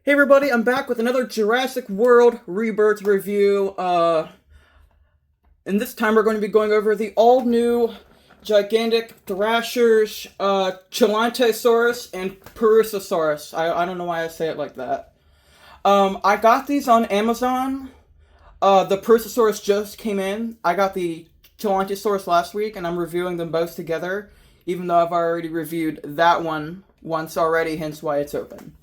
Hey everybody, I'm back with another Jurassic World Rebirth review. And this time we're going to be going over the all-new gigantic Thrashers, Chilantaisaurus, and Purussaurus. I don't know why I say it like that. I got these on Amazon. The Purussaurus just came in. I got the Chilantaisaurus last week, and I'm reviewing them both together, even though I've already reviewed that one once already, hence why it's open.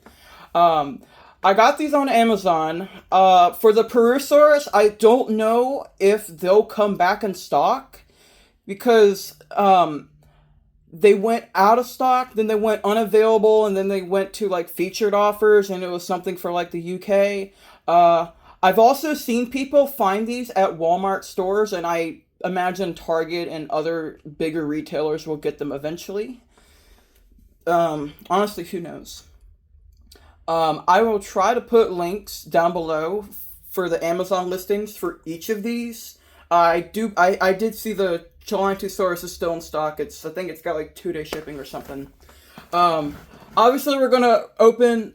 I got these on Amazon. For the Purussaurus, I don't know if they'll come back in stock because they went out of stock, then they went unavailable, and then they went to like featured offers, and it was something for like the UK. I've also seen people find these at Walmart stores, and I imagine Target and other bigger retailers will get them eventually. Honestly, who knows? I will try to put links down below for the Amazon listings for each of these. I did see the Chilantaisaurus is still in stock. I think it's got like 2-day shipping or something. Obviously we're gonna do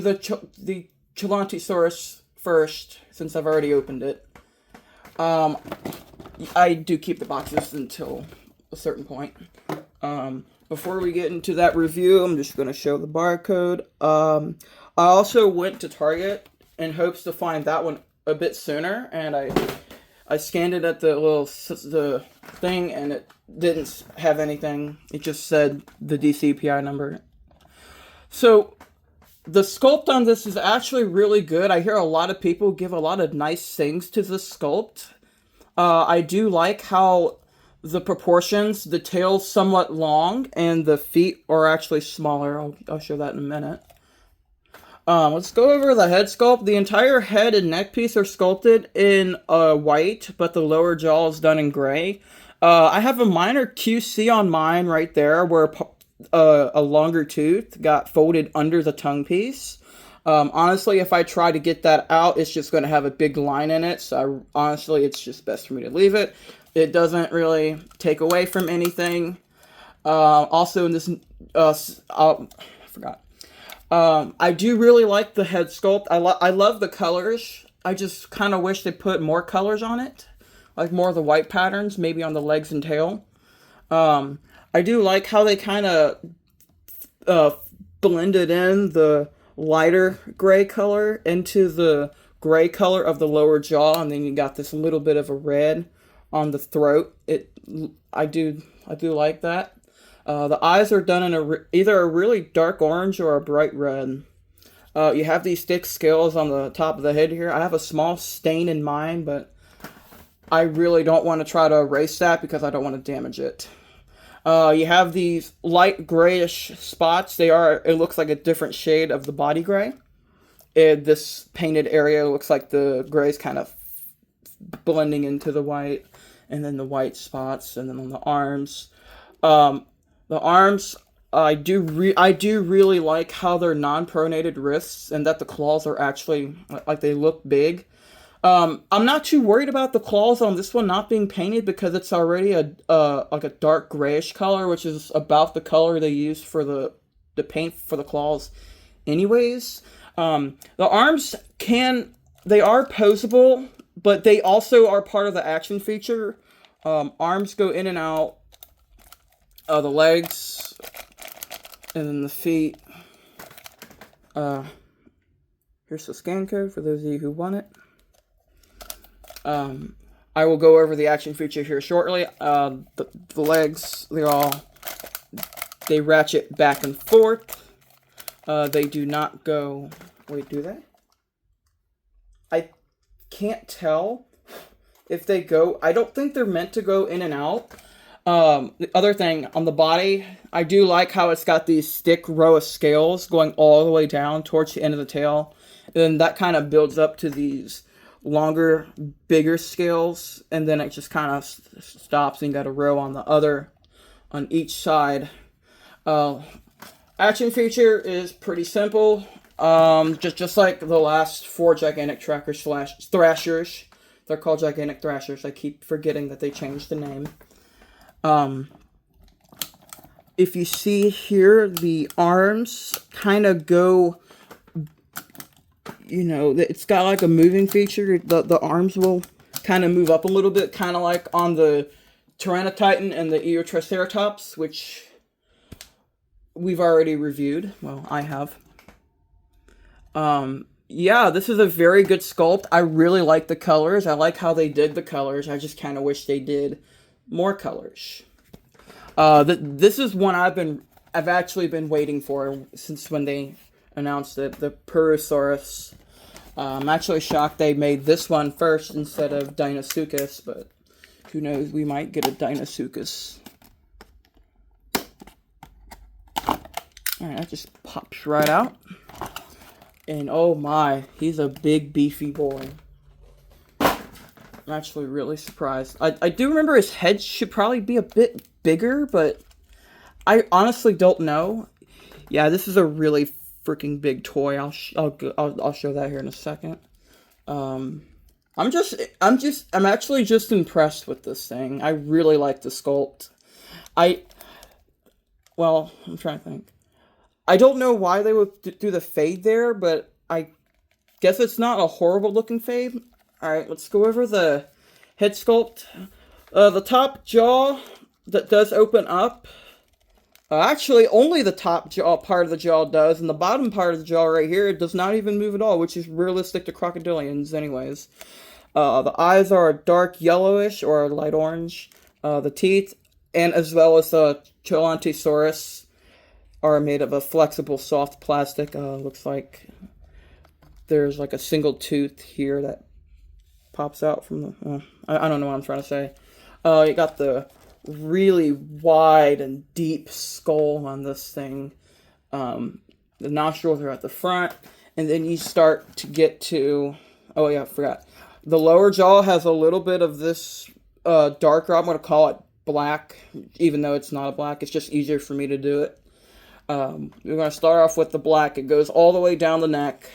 the Chilantaisaurus first since I've already opened it. I do keep the boxes until a certain point. Before we get into that review, I'm just going to show the barcode. I also went to Target in hopes to find that one a bit sooner, and I scanned it at the thing, and it didn't have anything. It just said the DCPI number. So the sculpt on this is actually really good. I hear a lot of people give a lot of nice things to the sculpt. I do like how the proportions, the tail's somewhat long, and the feet are actually smaller. I'll show that in a minute. Let's go over the head sculpt. The entire head and neck piece are sculpted in white, but the lower jaw is done in gray. I have a minor QC on mine right there, where a longer tooth got folded under the tongue piece. Honestly, if I try to get that out, it's just going to have a big line in it, so honestly, it's just best for me to leave it. It doesn't really take away from anything. Also in this, I forgot. I do really like the head sculpt. I love the colors. I just kind of wish they put more colors on it. Like more of the white patterns, maybe on the legs and tail. I do like how they kind of blended in the lighter gray color into the gray color of the lower jaw, and then you got this little bit of a red on the throat. I do like that. The eyes are done in either a really dark orange or a bright red. You have these thick scales on the top of the head here. I have a small stain in mine, but I really don't want to try to erase that because I don't want to damage it. You have these light grayish spots. It looks like a different shade of the body gray. This painted area looks like the gray is kind of blending into the white. And then the white spots, and then on the arms. I do really like how they're non-pronated wrists, and that the claws are actually, like, they look big. I'm not too worried about the claws on this one not being painted because it's already like a dark grayish color, which is about the color they use for the paint for the claws anyways. The arms they are posable, but they also are part of the action feature. Arms go in and out. The legs. And then the feet. Here's the scan code for those of you who want it. I will go over the action feature here shortly. The legs, they ratchet back and forth. They do not go... Wait, do they? I can't tell if they go. I don't think they're meant to go in and out. The other thing, on the body, I do like how it's got these thick row of scales going all the way down towards the end of the tail. And then that kind of builds up to these longer, bigger scales. And then it just kind of stops and you got a row on each side. Action feature is pretty simple. Just like the last 4 gigantic Thrashers. They're called gigantic Thrashers. I keep forgetting that they changed the name. If you see here, the arms kind of go you know, it's got like a moving feature. The arms will kind of move up a little bit, kind of like on the Tyranotitan and the Eotriceratops, which we've already reviewed. Well, I have. Yeah, this is a very good sculpt. I really like the colors. I like how they did the colors. I just kind of wish they did more colors. This is one I've actually been waiting for since when they announced it, the Purussaurus. I'm actually shocked they made this one first instead of Deinosuchus, but who knows, we might get a Deinosuchus. Alright, that just pops right out. And oh my, he's a big beefy boy. I'm actually really surprised. I do remember his head should probably be a bit bigger, but I honestly don't know. Yeah, this is a really freaking big toy. I'll show that here in a second. I'm actually just impressed with this thing. I really like the sculpt. Well, I'm trying to think. I don't know why they would do the fade there, but I guess it's not a horrible looking fade. Alright, let's go over the head sculpt. The top jaw that does open up. Actually, only the top jaw part of the jaw does, and the bottom part of the jaw right here does not even move at all, which is realistic to crocodilians anyways. The eyes are a dark yellowish or light orange. The teeth, and as well as the Chilantaisaurus, are made of a flexible soft plastic. Looks like there's like a single tooth here that pops out from the... I don't know what I'm trying to say. You got the really wide and deep skull on this thing. The nostrils are at the front, and then you start to get to... Oh yeah, I forgot. The lower jaw has a little bit of this darker, I'm going to call it black, even though it's not a black. It's just easier for me to do it. We're going to start off with the black. It goes all the way down the neck,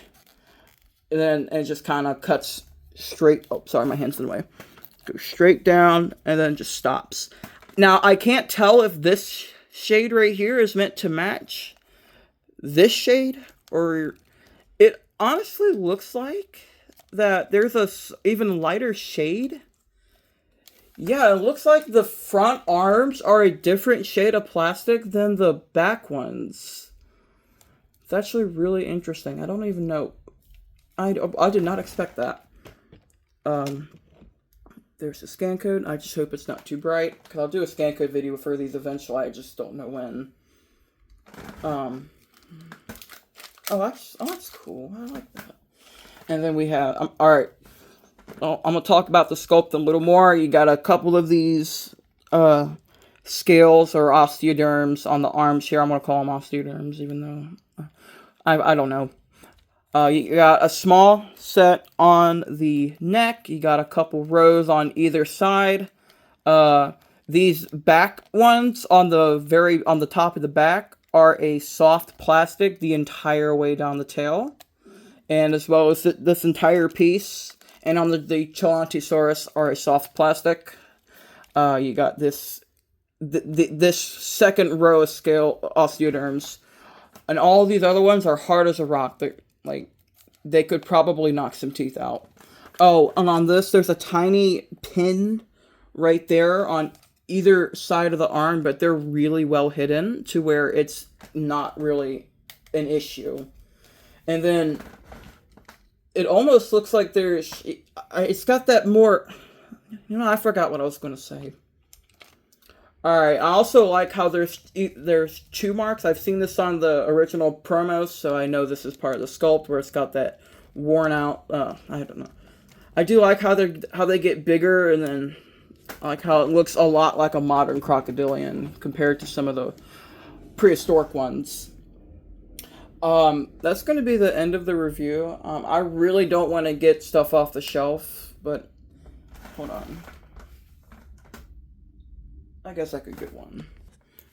and then it just kind of cuts straight... Oh, sorry, my hand's in the way. Goes straight down, and then just stops. Now, I can't tell if this shade right here is meant to match this shade, or... It honestly looks like that there's a even lighter shade. Yeah, it looks like the front arms are a different shade of plastic than the back ones. It's actually really interesting. I don't even know. I did not expect that. There's the scan code. I just hope it's not too bright, because I'll do a scan code video for these eventually. I just don't know when. Oh, that's cool. I like that. And then we have... Alright. I'm going to talk about the sculpt a little more. You got a couple of these scales or osteoderms on the arms here. I'm going to call them osteoderms, even though I don't know. You got a small set on the neck. You got a couple rows on either side. These back ones on the top of the back are a soft plastic the entire way down the tail. And as well as this entire piece... And on the Chilantaisaurus are a soft plastic. You got this second row of scale osteoderms. And all of these other ones are hard as a rock. They could probably knock some teeth out. Oh, and on this, there's a tiny pin right there on either side of the arm, but they're really well hidden to where it's not really an issue. And then... It almost looks like it's got that more... You know, I forgot what I was going to say. Alright, I also like how there's chew marks. I've seen this on the original promos, so I know this is part of the sculpt where it's got that worn out... I don't know. I do like how they get bigger, and then I like how it looks a lot like a modern crocodilian compared to some of the prehistoric ones. That's going to be the end of the review. I really don't want to get stuff off the shelf, but hold on. I guess I could get one.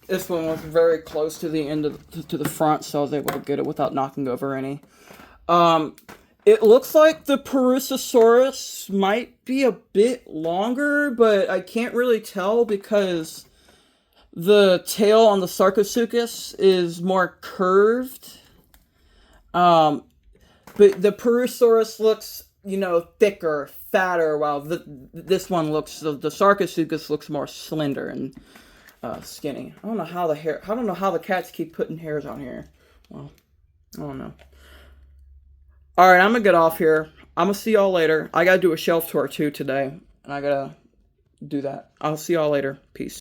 This one was very close to the end to the front, so I was able to get it without knocking over any. It looks like the Purussaurus might be a bit longer, but I can't really tell because the tail on the Sarcosuchus is more curved. But the Purussaurus looks, you know, thicker, fatter, while this one looks, the Sarcosuchus looks more slender and skinny. I don't know how the cats keep putting hairs on here. Well, I don't know. All right, I'm gonna get off here. I'm gonna see y'all later. I gotta do a shelf tour too today, and I gotta do that. I'll see y'all later. Peace.